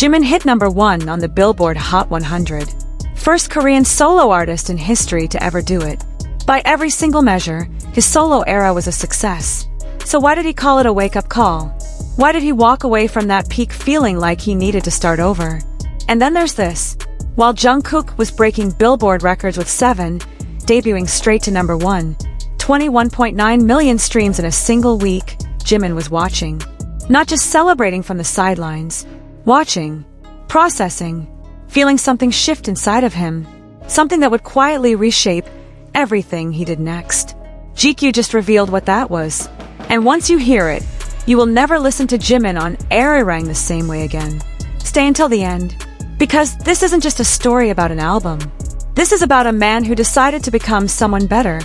Jimin hit #1 on the Billboard Hot 100. First Korean solo artist in history to ever do it. By every single measure, his solo era was a success. So why did he call it a wake-up call? Why did he walk away from that peak feeling like he needed to start over? And then there's this. While Jungkook was breaking Billboard records with 7, debuting straight to #1, 21.9 million streams in a single week, Jimin was watching. Not just celebrating from the sidelines. Watching. Processing. Feeling something shift inside of him. Something that would quietly reshape everything he did next. GQ just revealed what that was. And once you hear it, you will never listen to Jimin on ARIRANG the same way again. Stay until the end. Because this isn't just a story about an album. This is about a man who decided to become someone better,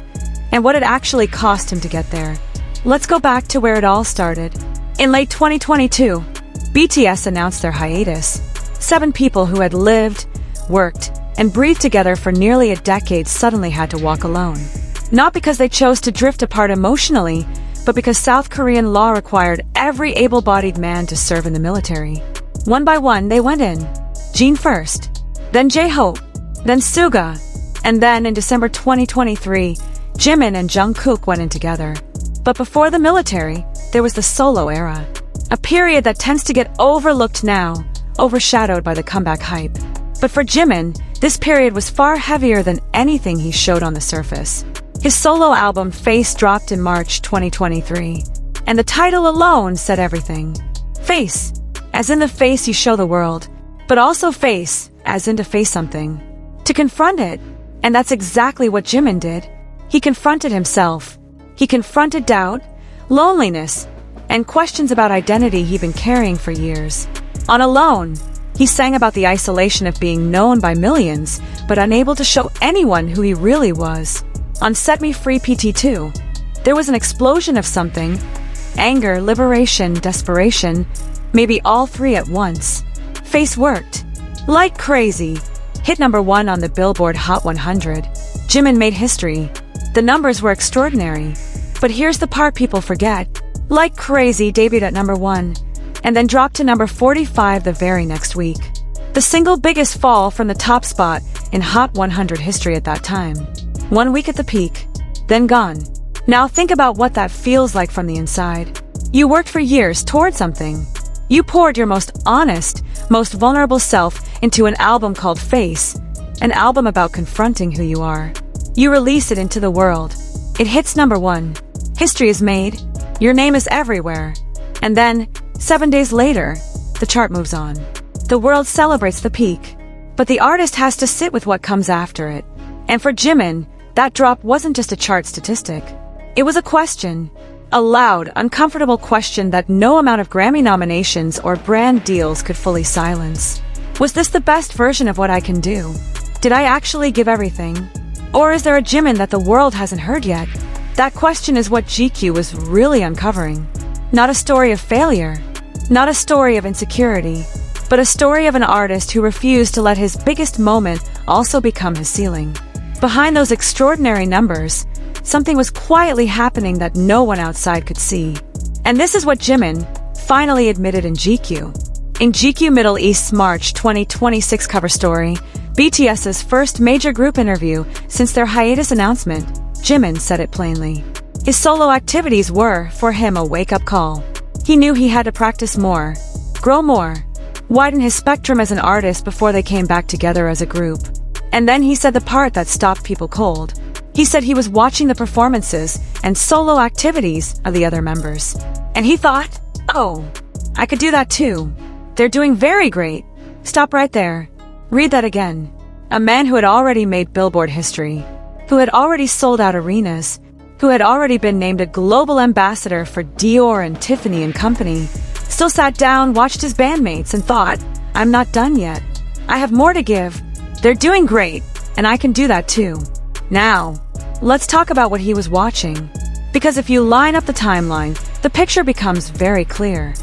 and what it actually cost him to get there. Let's go back to where it all started. In late 2022, BTS announced their hiatus. 7 people who had lived, worked, and breathed together for nearly a decade suddenly had to walk alone. Not because they chose to drift apart emotionally, but because South Korean law required every able-bodied man to serve in the military. One by one, they went in. Jin first, then J-Hope, then Suga, and then in December 2023, Jimin and Jungkook went in together. But before the military, there was the solo era. A period that tends to get overlooked now, overshadowed by the comeback hype. But for Jimin, this period was far heavier than anything he showed on the surface. His solo album Face dropped in March 2023, and the title alone said everything. Face, as in the face you show the world, but also face, as in to face something. To confront it, and that's exactly what Jimin did. He confronted himself. He confronted doubt, loneliness, and questions about identity he'd been carrying for years. On Alone, he sang about the isolation of being known by millions, but unable to show anyone who he really was. On Set Me Free PT2, there was an explosion of something. Anger, liberation, desperation, maybe all three at once. Face worked. Like crazy. Hit #1 on the Billboard Hot 100. Jimin made history. The numbers were extraordinary. But here's the part people forget. Like crazy debuted at #1, and then dropped to number 45 the very next week. The single biggest fall from the top spot in Hot 100 history at that time. 1 week at the peak, then gone. Now think about what that feels like from the inside. You worked for years toward something. You poured your most honest, most vulnerable self into an album called Face, an album about confronting who you are. You release it into the world. It hits #1. History is made. Your name is everywhere. And then, 7 days later, the chart moves on. The world celebrates the peak, but the artist has to sit with what comes after it. And for Jimin, that drop wasn't just a chart statistic. It was a question. A loud, uncomfortable question that no amount of Grammy nominations or brand deals could fully silence. Was this the best version of what I can do? Did I actually give everything? Or is there a Jimin that the world hasn't heard yet? That question is what GQ was really uncovering. Not a story of failure, not a story of insecurity, but a story of an artist who refused to let his biggest moment also become his ceiling. Behind those extraordinary numbers, something was quietly happening that no one outside could see. And this is what Jimin finally admitted in GQ. In GQ Middle East's March 2026 cover story, BTS's first major group interview since their hiatus announcement, Jimin said it plainly. His solo activities were, for him, a wake-up call. He knew he had to practice more, grow more, widen his spectrum as an artist before they came back together as a group. And then he said the part that stopped people cold. He said he was watching the performances and solo activities of the other members. And he thought, oh, I could do that too. They're doing very great. Stop right there. Read that again. A man who had already made Billboard history, who had already sold out arenas, who had already been named a global ambassador for Dior and Tiffany and Company, still sat down, watched his bandmates, and thought, I'm not done yet. I have more to give. They're doing great, and I can do that too. Now, let's talk about what he was watching. Because if you line up the timeline, the picture becomes very clear.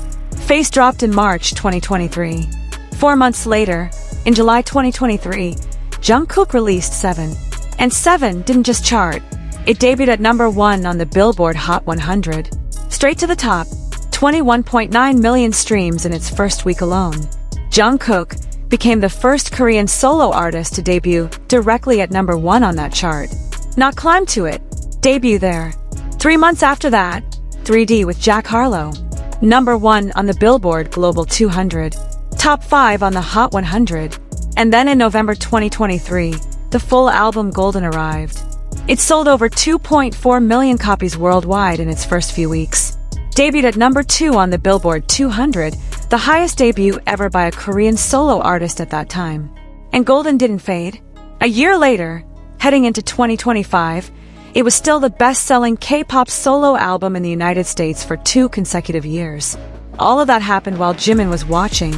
Face dropped in March 2023. 4 months later, in July 2023, Jungkook released 7. And 7 didn't just chart. It debuted at #1 on the Billboard Hot 100. Straight to the top, 21.9 million streams in its first week alone. Jungkook became the first Korean solo artist to debut directly at #1 on that chart. Not climb to it, debut there. 3 months after that, 3D with Jack Harlow. #1 on the Billboard Global 200. Top 5 on the Hot 100. And then in November 2023, the full album Golden arrived. It sold over 2.4 million copies worldwide in its first few weeks. Debuted at #2 on the Billboard 200, the highest debut ever by a Korean solo artist at that time. And Golden didn't fade. A year later, heading into 2025, it was still the best-selling K-pop solo album in the United States for 2 consecutive years. All of that happened while Jimin was watching.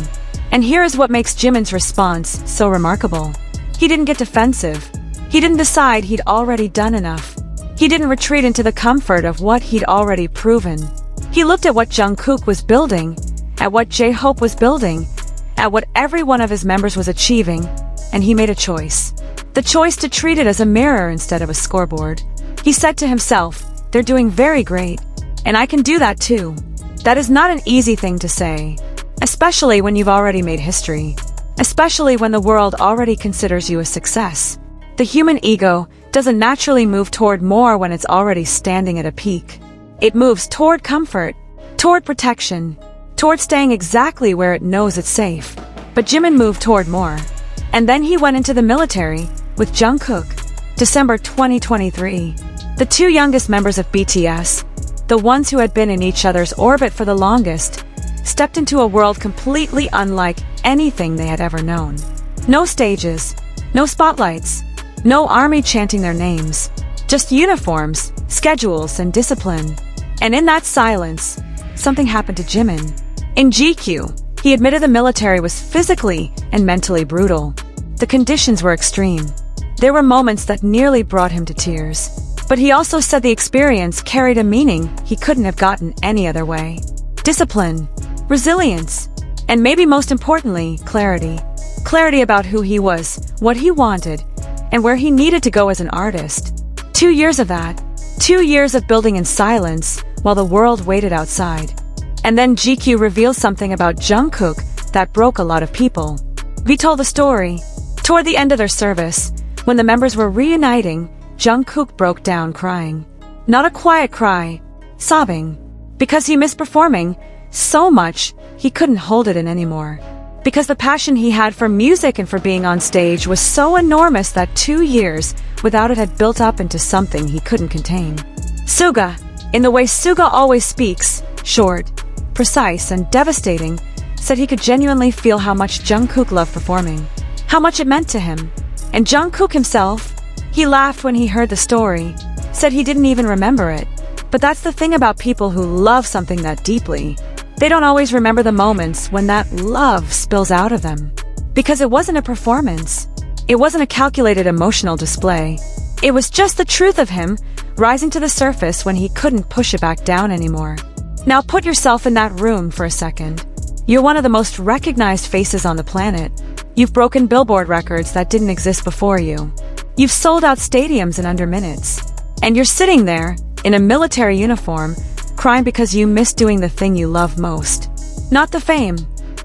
And here is what makes Jimin's response so remarkable. He didn't get defensive. He didn't decide he'd already done enough. He didn't retreat into the comfort of what he'd already proven. He looked at what Jungkook was building, at what J-Hope was building, at what every one of his members was achieving, and he made a choice. The choice to treat it as a mirror instead of a scoreboard. He said to himself, "They're doing very great, and I can do that too." That is not an easy thing to say, especially when you've already made history, especially when the world already considers you a success. The human ego doesn't naturally move toward more when it's already standing at a peak. It moves toward comfort, toward protection, toward staying exactly where it knows it's safe. But Jimin moved toward more. And then he went into the military with Jungkook. December 2023. The 2 youngest members of BTS, the ones who had been in each other's orbit for the longest, stepped into a world completely unlike anything they had ever known. No stages, no spotlights, no army chanting their names, just uniforms, schedules, and discipline. And in that silence, something happened to Jimin. In GQ, he admitted the military was physically and mentally brutal. The conditions were extreme. There were moments that nearly brought him to tears. But he also said the experience carried a meaning he couldn't have gotten any other way. Discipline, resilience, and maybe most importantly, clarity. Clarity about who he was, what he wanted, and where he needed to go as an artist. 2 years of that. 2 years of building in silence while the world waited outside. And then GQ revealed something about Jungkook that broke a lot of people. We told the story. Toward the end of their service, when the members were reuniting, Jungkook broke down crying. Not a quiet cry, sobbing. Because he missed performing so much, he couldn't hold it in anymore. Because the passion he had for music and for being on stage was so enormous that 2 years without it had built up into something he couldn't contain. Suga, in the way Suga always speaks, short, precise, and devastating, said he could genuinely feel how much Jungkook loved performing, how much it meant to him. And Jungkook himself, he laughed when he heard the story, said he didn't even remember it. But that's the thing about people who love something that deeply. They don't always remember the moments when that love spills out of them. Because it wasn't a performance. It wasn't a calculated emotional display. It was just the truth of him rising to the surface when he couldn't push it back down anymore. Now put yourself in that room for a second. You're one of the most recognized faces on the planet. You've broken Billboard records that didn't exist before you. You've sold out stadiums in under minutes. And you're sitting there, in a military uniform, crying because you miss doing the thing you love most. Not the fame,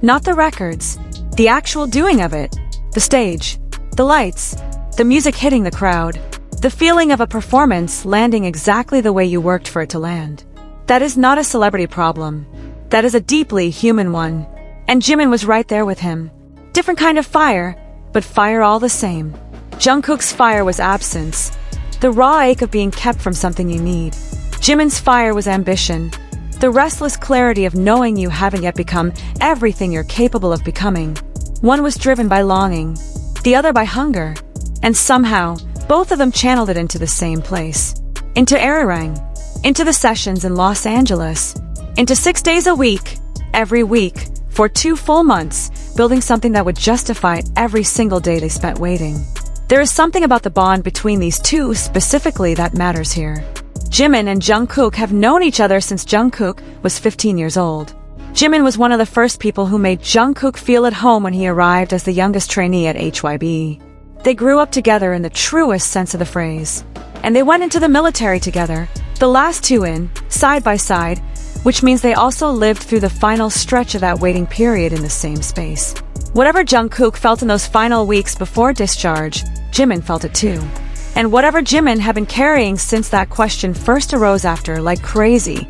not the records, the actual doing of it. The stage, the lights, the music hitting the crowd, the feeling of a performance landing exactly the way you worked for it to land. That is not a celebrity problem. That is a deeply human one. And Jimin was right there with him. Different kind of fire, but fire all the same. Jungkook's fire was absence, the raw ache of being kept from something you need. Jimin's fire was ambition, the restless clarity of knowing you haven't yet become everything you're capable of becoming. One was driven by longing, the other by hunger. And somehow, both of them channeled it into the same place. Into ARIRANG, into the sessions in Los Angeles, into 6 days a week, every week, for 2 full months, building something that would justify every single day they spent waiting. There is something about the bond between these two specifically that matters here. Jimin and Jungkook have known each other since Jungkook was 15 years old. Jimin was one of the first people who made Jungkook feel at home when he arrived as the youngest trainee at HYB. They grew up together in the truest sense of the phrase. And they went into the military together, the last 2 in, side by side, which means they also lived through the final stretch of that waiting period in the same space. Whatever Jungkook felt in those final weeks before discharge, Jimin felt it too. And whatever Jimin had been carrying since that question first arose after like crazy,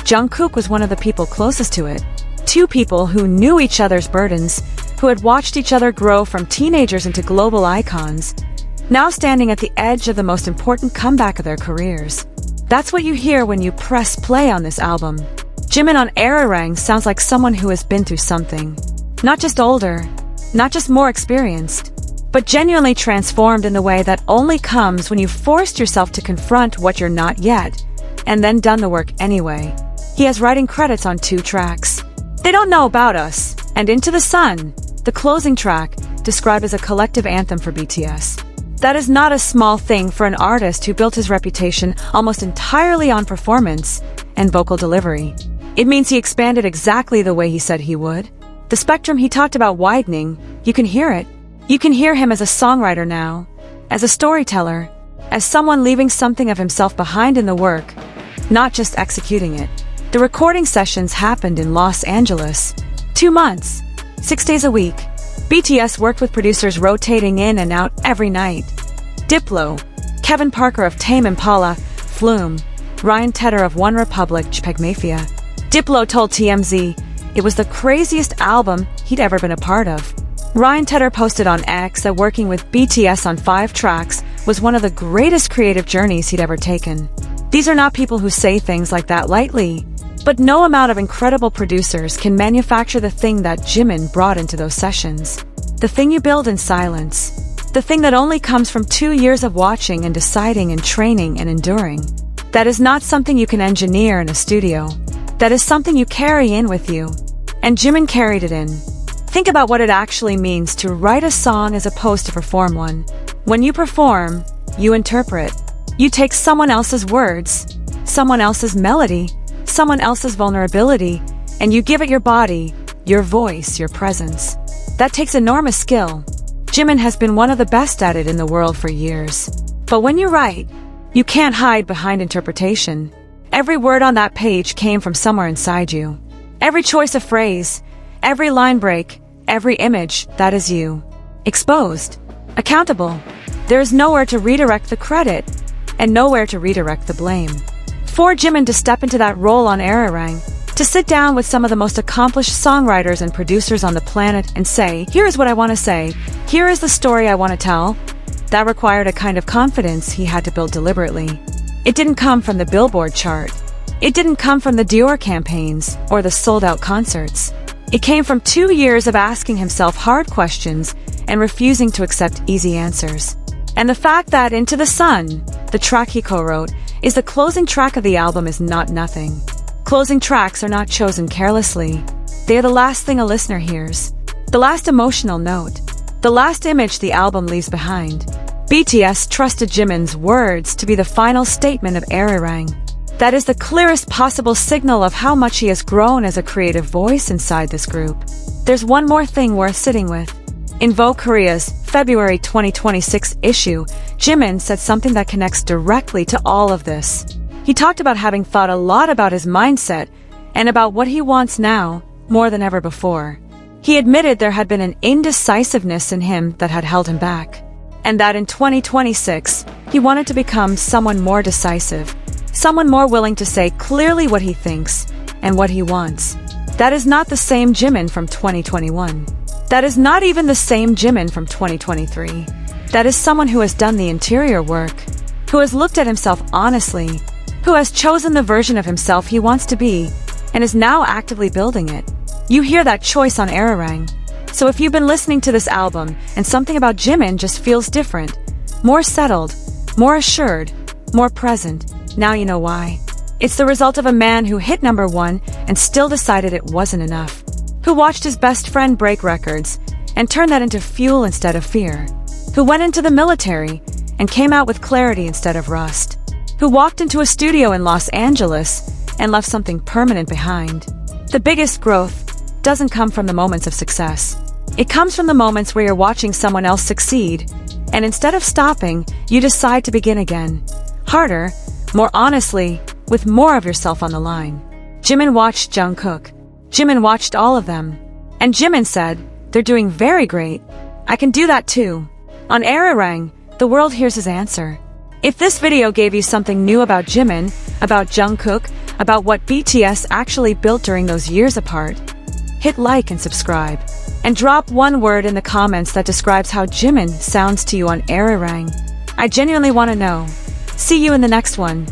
Jungkook was one of the people closest to it. Two people who knew each other's burdens, who had watched each other grow from teenagers into global icons, now standing at the edge of the most important comeback of their careers. That's what you hear when you press play on this album. Jimin on ARIRANG sounds like someone who has been through something. Not just older, not just more experienced, but genuinely transformed in the way that only comes when you've forced yourself to confront what you're not yet, and then done the work anyway. He has writing credits on 2 tracks. They Don't Know About Us and Into the Sun, the closing track, described as a collective anthem for BTS. That is not a small thing for an artist who built his reputation almost entirely on performance and vocal delivery. It means he expanded exactly the way he said he would. The spectrum he talked about widening, you can hear it. You can hear him as a songwriter now, as a storyteller, as someone leaving something of himself behind in the work, not just executing it. The recording sessions happened in Los Angeles. 2 months, 6 days a week. BTS worked with producers rotating in and out every night. Diplo, Kevin Parker of Tame Impala, Flume, Ryan Tedder of One Republic, JPEG Mafia. Diplo told TMZ it was the craziest album he'd ever been a part of. Ryan Tedder posted on X that working with BTS on 5 tracks was one of the greatest creative journeys he'd ever taken. These are not people who say things like that lightly, but no amount of incredible producers can manufacture the thing that Jimin brought into those sessions. The thing you build in silence. The thing that only comes from 2 years of watching and deciding and training and enduring. That is not something you can engineer in a studio. That is something you carry in with you. And Jimin carried it in. Think about what it actually means to write a song as opposed to perform one. When you perform, you interpret. You take someone else's words, someone else's melody, someone else's vulnerability, and you give it your body, your voice, your presence. That takes enormous skill. Jimin has been one of the best at it in the world for years. But when you write, you can't hide behind interpretation. Every word on that page came from somewhere inside you. Every choice of phrase, every line break, every image, that is you. Exposed. Accountable. There is nowhere to redirect the credit, and nowhere to redirect the blame. For Jimin to step into that role on ARIRANG, to sit down with some of the most accomplished songwriters and producers on the planet and say, here is what I want to say, here is the story I want to tell, that required a kind of confidence he had to build deliberately. It didn't come from the Billboard chart. It didn't come from the Dior campaigns or the sold-out concerts. It came from 2 years of asking himself hard questions and refusing to accept easy answers. And the fact that Into the Sun, the track he co-wrote, is the closing track of the album is not nothing. Closing tracks are not chosen carelessly. They are the last thing a listener hears. The last emotional note. The last image the album leaves behind. BTS trusted Jimin's words to be the final statement of ARIRANG. That is the clearest possible signal of how much he has grown as a creative voice inside this group. There's one more thing worth sitting with. In Vogue Korea's February 2026 issue, Jimin said something that connects directly to all of this. He talked about having thought a lot about his mindset and about what he wants now more than ever before. He admitted there had been an indecisiveness in him that had held him back, and that in 2026, he wanted to become someone more decisive, someone more willing to say clearly what he thinks and what he wants. That is not the same Jimin from 2021. That is not even the same Jimin from 2023. That is someone who has done the interior work, who has looked at himself honestly, who has chosen the version of himself he wants to be, and is now actively building it. You hear that choice on ARIRANG. So if you've been listening to this album and something about Jimin just feels different, more settled, more assured, more present, now you know why. It's the result of a man who hit #1 and still decided it wasn't enough. Who watched his best friend break records and turned that into fuel instead of fear. Who went into the military and came out with clarity instead of rust. Who walked into a studio in Los Angeles and left something permanent behind. The biggest growth doesn't come from the moments of success. It comes from the moments where you're watching someone else succeed, and instead of stopping, you decide to begin again. Harder, more honestly, with more of yourself on the line. Jimin watched Jungkook. Jimin watched all of them. And Jimin said, They're doing very great. I can do that too. On ARIRANG, the world hears his answer. If this video gave you something new about Jimin, about Jungkook, about what BTS actually built during those years apart, hit like and subscribe. And drop one word in the comments that describes how Jimin sounds to you on ARIRANG. I genuinely want to know. See you in the next one.